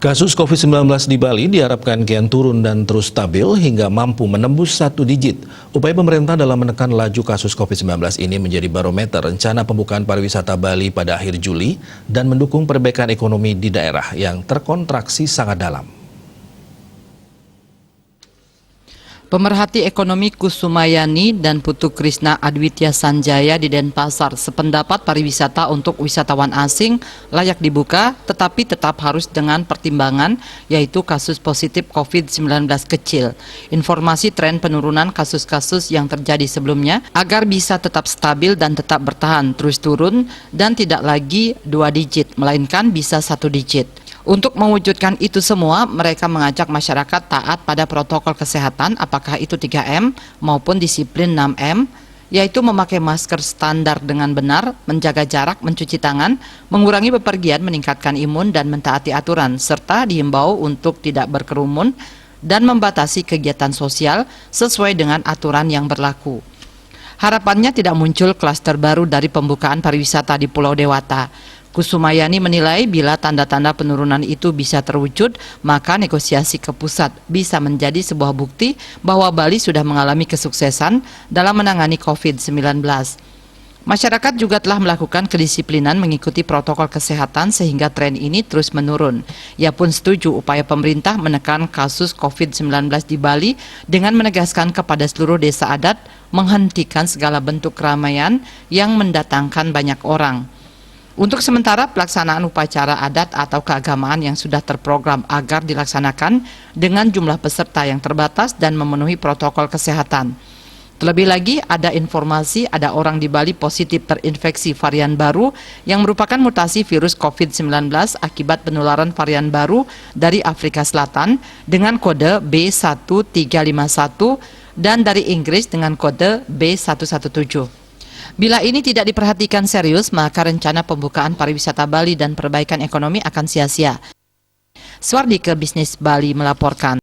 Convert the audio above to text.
Kasus COVID-19 di Bali diharapkan kian turun dan terus stabil hingga mampu menembus 1 digit. Upaya pemerintah dalam menekan laju kasus COVID-19 ini menjadi barometer rencana pembukaan pariwisata Bali pada akhir Juli dan mendukung perbaikan ekonomi di daerah yang terkontraksi sangat dalam. Pemerhati ekonomi Kusumayani dan Putu Krisna Adwitya Sanjaya di Denpasar sependapat pariwisata untuk wisatawan asing layak dibuka, tetapi tetap harus dengan pertimbangan yaitu kasus positif COVID-19 kecil, informasi tren penurunan kasus-kasus yang terjadi sebelumnya agar bisa tetap stabil dan tetap bertahan terus turun dan tidak lagi 2 digit, melainkan bisa 1 digit. Untuk mewujudkan itu semua, mereka mengajak masyarakat taat pada protokol kesehatan, apakah itu 3M maupun disiplin 6M, yaitu memakai masker standar dengan benar, menjaga jarak, mencuci tangan, mengurangi bepergian, meningkatkan imun, dan mentaati aturan, serta diimbau untuk tidak berkerumun dan membatasi kegiatan sosial sesuai dengan aturan yang berlaku. Harapannya tidak muncul klaster baru dari pembukaan pariwisata di Pulau Dewata. Kusumayani menilai bila tanda-tanda penurunan itu bisa terwujud, maka negosiasi ke pusat bisa menjadi sebuah bukti bahwa Bali sudah mengalami kesuksesan dalam menangani COVID-19. Masyarakat juga telah melakukan kedisiplinan mengikuti protokol kesehatan sehingga tren ini terus menurun. Ia pun setuju upaya pemerintah menekan kasus COVID-19 di Bali dengan menegaskan kepada seluruh desa adat menghentikan segala bentuk keramaian yang mendatangkan banyak orang. Untuk sementara, pelaksanaan upacara adat atau keagamaan yang sudah terprogram agar dilaksanakan dengan jumlah peserta yang terbatas dan memenuhi protokol kesehatan. Terlebih lagi, ada informasi ada orang di Bali positif terinfeksi varian baru yang merupakan mutasi virus COVID-19 akibat penularan varian baru dari Afrika Selatan dengan kode B1351 dan dari Inggris dengan kode B117. Bila ini tidak diperhatikan serius, maka rencana pembukaan pariwisata Bali dan perbaikan ekonomi akan sia-sia. Swardike Bisnis Bali melaporkan.